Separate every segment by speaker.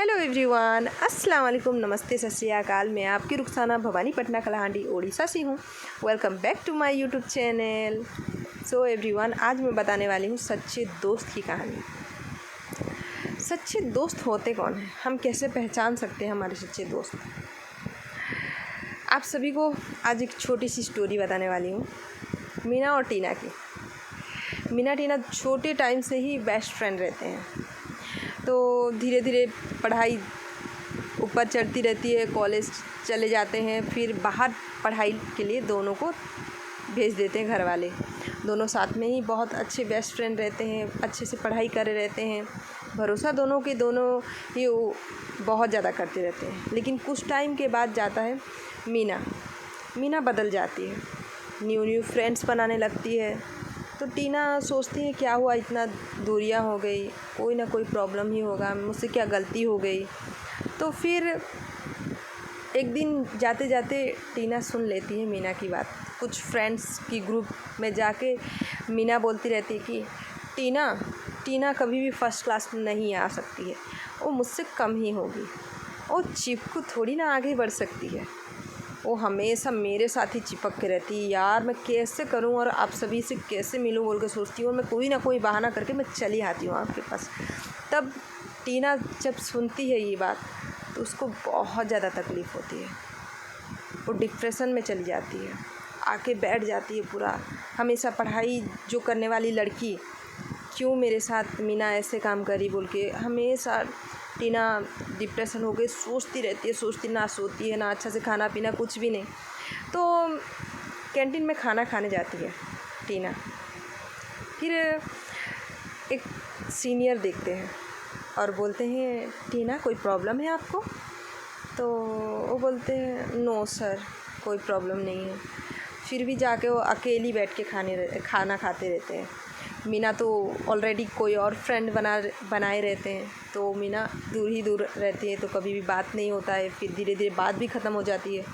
Speaker 1: Hello everyone, अस्सलाम वालेकुम, नमस्ते, सत श्री अकाल। मैं आपकी रुखसाना भवानी पटना कलाहांडी ओडिशा से हूँ। Welcome back to my YouTube channel. So everyone, आज मैं बताने वाली हूँ सच्चे दोस्त की कहानी। सच्चे दोस्त होते कौन हैं, हम कैसे पहचान सकते हैं हमारे सच्चे दोस्त। आप सभी को आज एक छोटी सी स्टोरी बताने वाली हूँ, मीना और टीना की। मीना टीना छोटे टाइम से ही बेस्ट फ्रेंड रहते हैं। तो धीरे धीरे पढ़ाई ऊपर चढ़ती रहती है, कॉलेज चले जाते हैं, फिर बाहर पढ़ाई के लिए दोनों को भेज देते हैं घर वाले। दोनों साथ में ही बहुत अच्छे बेस्ट फ्रेंड रहते हैं, अच्छे से पढ़ाई करे रहते हैं। भरोसा दोनों ही बहुत ज़्यादा करते रहते हैं। लेकिन कुछ टाइम के बाद जाता है मीना बदल जाती है, न्यू फ्रेंड्स बनाने लगती है। तो टीना सोचती है क्या हुआ, इतना दूरियां हो गई, कोई ना कोई प्रॉब्लम ही होगा, मुझसे क्या गलती हो गई। तो फिर एक दिन जाते जाते टीना सुन लेती है मीना की बात। कुछ फ्रेंड्स की ग्रुप में जाके मीना बोलती रहती है कि टीना कभी भी फर्स्ट क्लास में नहीं आ सकती है, वो मुझसे कम ही होगी, वो चिपकू थोड़ी ना आगे बढ़ सकती है, वो हमेशा मेरे साथ ही चिपक के रहती है। यार मैं कैसे करूं और आप सभी से कैसे मिलूं बोल के सोचती हूँ, और मैं कोई ना कोई बहाना करके मैं चली आती हूँ आपके पास। तब टीना जब सुनती है ये बात तो उसको बहुत ज़्यादा तकलीफ़ होती है, वो डिप्रेशन में चली जाती है, आके बैठ जाती है पूरा। हमेशा पढ़ाई जो करने वाली लड़की क्यों मेरे साथ मीना ऐसे काम करी बोल के हमेशा टीना डिप्रेशन हो गई, सोचती रहती है, सोचती ना सोती है, ना अच्छा से खाना पीना, कुछ भी नहीं। तो कैंटीन में खाना खाने जाती है टीना। फिर एक सीनियर देखते हैं और बोलते हैं टीना कोई प्रॉब्लम है आपको। तो वो बोलते हैं नो सर, कोई प्रॉब्लम नहीं है। फिर भी जाके वो अकेली बैठ के खाना खाते रहते हैं। मीना तो ऑलरेडी कोई और फ्रेंड बनाए रहते हैं, तो मीना दूर रहती है, तो कभी भी बात नहीं होता है। फिर धीरे धीरे बात भी ख़त्म हो जाती है।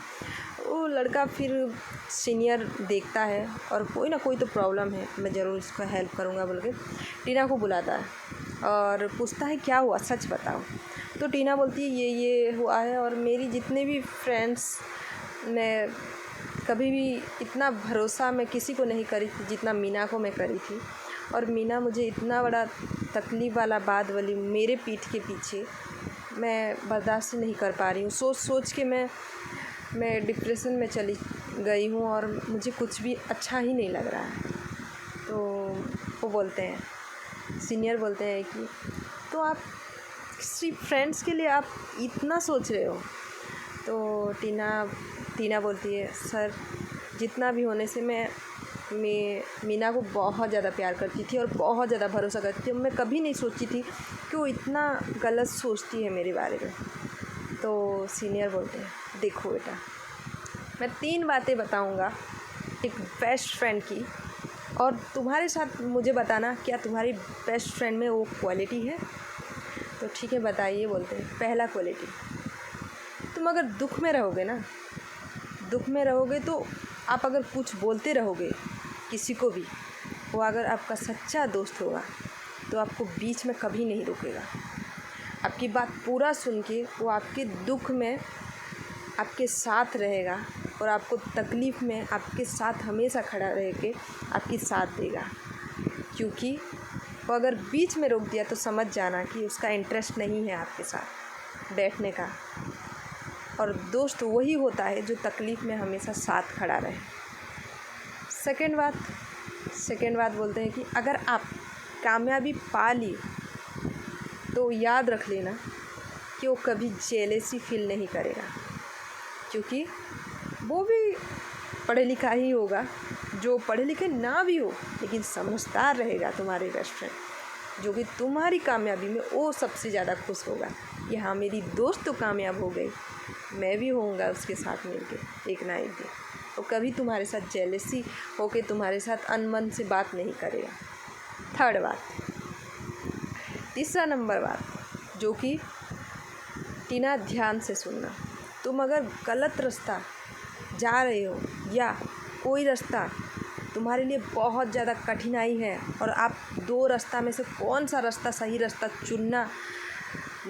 Speaker 1: वो लड़का फिर सीनियर देखता है और कोई ना कोई तो प्रॉब्लम है, मैं ज़रूर इसको हेल्प करूँगा बोल के टीना को बुलाता है और पूछता है क्या हुआ, सच बताओ। तो टीना बोलती है ये हुआ है, और मेरी जितने भी फ्रेंड्स, मैं कभी भी इतना भरोसा मैं किसी को नहीं करी थी जितना मीना को मैं करी थी। और मीना मुझे इतना बड़ा तकलीफ़ वाला बात बोली मेरे पीठ के पीछे, मैं बर्दाश्त नहीं कर पा रही हूँ। सोच के मैं डिप्रेशन में चली गई हूँ और मुझे कुछ भी अच्छा ही नहीं लग रहा है। तो वो बोलते हैं, सीनियर बोलते हैं कि तो आप सिर्फ फ्रेंड्स के लिए आप इतना सोच रहे हो। तो टीना बोलती है सर, जितना भी होने से मैं मीना को बहुत ज़्यादा प्यार करती थी और बहुत ज़्यादा भरोसा करती थी। मैं कभी नहीं सोची थी कि वो इतना गलत सोचती है मेरे बारे में। तो सीनियर बोलते हैं देखो बेटा, मैं 3 बातें बताऊंगा एक बेस्ट फ्रेंड की, और तुम्हारे साथ मुझे बताना क्या तुम्हारी बेस्ट फ्रेंड में वो क्वालिटी है। तो ठीक है बताइए, बोलते हैं पहला क्वालिटी, तुम अगर दुख में रहोगे तो आप अगर कुछ बोलते रहोगे किसी को भी, वो अगर आपका सच्चा दोस्त होगा तो आपको बीच में कभी नहीं रोकेगा। आपकी बात पूरा सुन के वो आपके दुख में आपके साथ रहेगा और आपको तकलीफ़ में आपके साथ हमेशा खड़ा रह के आपकी साथ देगा। क्योंकि वो अगर बीच में रोक दिया तो समझ जाना कि उसका इंटरेस्ट नहीं है आपके साथ बैठने का। और दोस्त वही होता है जो तकलीफ़ में हमेशा साथ खड़ा रहे। सेकेंड बात बोलते हैं कि अगर आप कामयाबी पा ली तो याद रख लेना कि वो कभी जेलेसी फील नहीं करेगा, क्योंकि वो भी पढ़े लिखा ही होगा। जो पढ़े लिखे ना भी हो लेकिन समझदार रहेगा तुम्हारे बेस्ट फ्रेंड, जो कि तुम्हारी कामयाबी में वो सबसे ज़्यादा खुश होगा कि हाँ मेरी दोस्त तो कामयाब हो गई, मैं भी होऊंगा उसके साथ मिलके एक ना एक दिन। वो कभी तुम्हारे साथ जेलसी होके तुम्हारे साथ अनमन से बात नहीं करेगा। तीसरा नंबर बात जो कि टीना ध्यान से सुनना, तुम अगर गलत रास्ता जा रहे हो या कोई रास्ता तुम्हारे लिए बहुत ज़्यादा कठिनाई है और आप 2 रास्ता में से कौन सा रास्ता सही रास्ता चुनना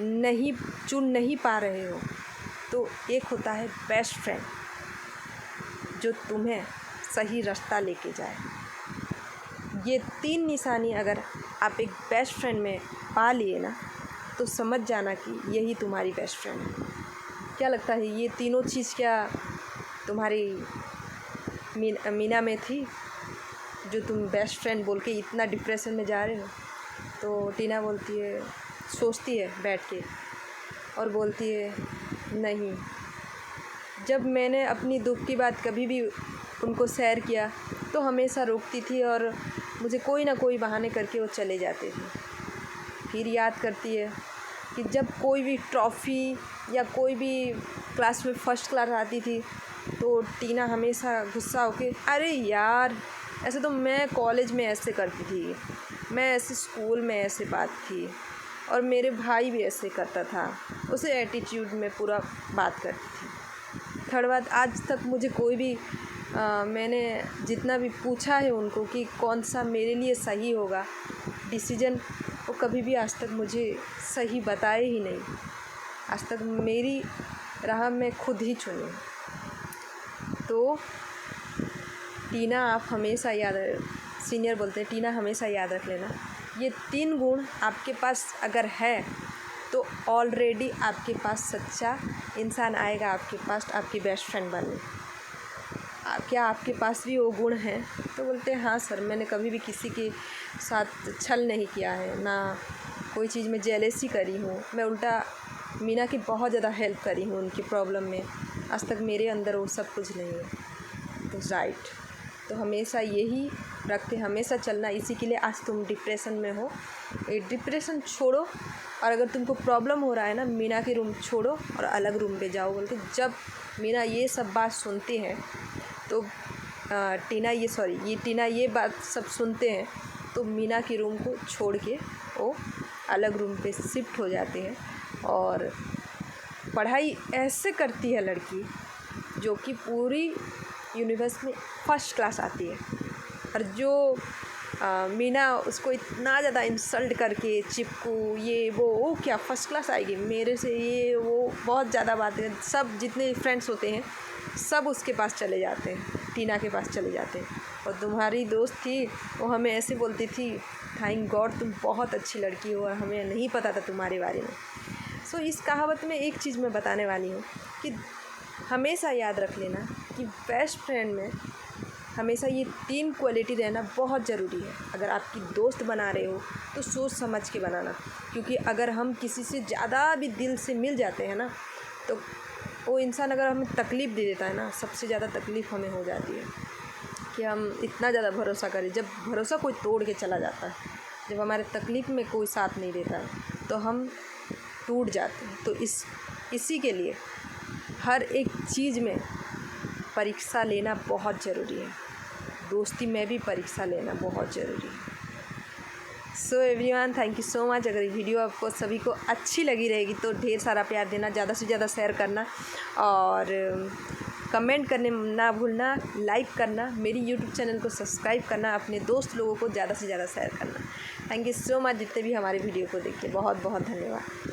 Speaker 1: नहीं चुन नहीं पा रहे हो, तो एक होता है बेस्ट फ्रेंड जो तुम्हें सही रास्ता लेके जाए। ये 3 निशानी अगर आप एक बेस्ट फ्रेंड में पा लिए ना, तो समझ जाना कि यही तुम्हारी बेस्ट फ्रेंड है। क्या लगता है, ये तीनों चीज़ क्या तुम्हारी मीना में थी, जो तुम बेस्ट फ्रेंड बोल के इतना डिप्रेशन में जा रहे हो? तो टीना बोलती है, सोचती है बैठ के और बोलती है, नहीं, जब मैंने अपनी दुख की बात कभी भी उनको शेयर किया तो हमेशा रोकती थी और मुझे कोई ना कोई बहाने करके वो चले जाते थे। फिर याद करती है कि जब कोई भी ट्रॉफ़ी या कोई भी क्लास में फ़र्स्ट क्लास आती थी तो टीना हमेशा गुस्सा होके, अरे यार, ऐसे तो मैं कॉलेज में ऐसे करती थी, मैं ऐसे स्कूल में ऐसे बात थी, और मेरे भाई भी ऐसे करता था, उसे एटीट्यूड में पूरा बात करती थी। थर्ड बात, आज तक मुझे कोई भी मैंने जितना भी पूछा है उनको कि कौन सा मेरे लिए सही होगा डिसीजन, वो कभी भी आज तक मुझे सही बताए ही नहीं। आज तक मेरी राह मैं खुद ही चुनी। तो टीना, आप हमेशा याद, सीनियर बोलते हैं, टीना हमेशा याद रख लेना, ये 3 गुण आपके पास अगर है तो ऑलरेडी आपके पास सच्चा इंसान आएगा आपके पास आपकी बेस्ट फ्रेंड बनने। क्या आपके पास भी वो गुण हैं? तो बोलते हैं, हाँ सर, मैंने कभी भी किसी के साथ छल नहीं किया है, ना कोई चीज़ में जेलेसी करी हूँ, मैं उल्टा मीना की बहुत ज़्यादा हेल्प करी हूँ उनकी प्रॉब्लम में, आज तक मेरे अंदर वो सब कुछ नहीं है। तो राइट, तो हमेशा यही रख के हमेशा चलना। इसी के लिए आज तुम डिप्रेशन में हो, ये डिप्रेशन छोड़ो, और अगर तुमको प्रॉब्लम हो रहा है ना, मीना के रूम छोड़ो और अलग रूम पे जाओ बोल के। जब मीना ये सब बात सुनती हैं तो टीना ये बात सब सुनते हैं तो मीना के रूम को छोड़ के वो अलग रूम पे शिफ्ट हो जाते हैं, और पढ़ाई ऐसे करती है लड़की जो कि पूरी यूनिवर्स में फ़र्स्ट क्लास आती है। और जो मीना उसको इतना ज़्यादा इंसल्ट करके चिपकू ये वो क्या फ़र्स्ट क्लास आएगी मेरे से, ये वो बहुत ज़्यादा बातें, सब जितने फ्रेंड्स होते हैं सब उसके पास चले जाते हैं, टीना के पास चले जाते हैं। और तुम्हारी दोस्त थी, वो हमें ऐसे बोलती थी, थैंक गॉड तुम बहुत अच्छी लड़की हो और हमें नहीं पता था तुम्हारे बारे में। सो इस कहावत में एक चीज़ मैं बताने वाली हूँ कि हमेशा याद रख लेना कि बेस्ट फ्रेंड में हमेशा ये 3 क्वालिटी रहना बहुत ज़रूरी है। अगर आपकी दोस्त बना रहे हो तो सोच समझ के बनाना, क्योंकि अगर हम किसी से ज़्यादा भी दिल से मिल जाते हैं ना, तो वो इंसान अगर हमें तकलीफ़ दे देता है ना, सबसे ज़्यादा तकलीफ़ हमें हो जाती है कि हम इतना ज़्यादा भरोसा करें। जब भरोसा कोई तोड़ के चला जाता है, जब हमारे तकलीफ़ में कोई साथ नहीं देता है, तो हम टूट जाते हैं। तो इसी के लिए हर एक चीज़ में परीक्षा लेना बहुत ज़रूरी है, दोस्ती में भी परीक्षा लेना बहुत ज़रूरी है। So everyone, thank you so much. अगर वीडियो आपको सभी को अच्छी लगी रहेगी तो ढेर सारा प्यार देना, ज़्यादा से ज़्यादा शेयर करना और कमेंट करने ना भूलना, लाइक करना, मेरी यूट्यूब चैनल को सब्सक्राइब करना, अपने दोस्त लोगों को ज़्यादा से ज़्यादा शेयर करना। थैंक यू सो मच जितने भी हमारे वीडियो को देखिए, बहुत बहुत धन्यवाद।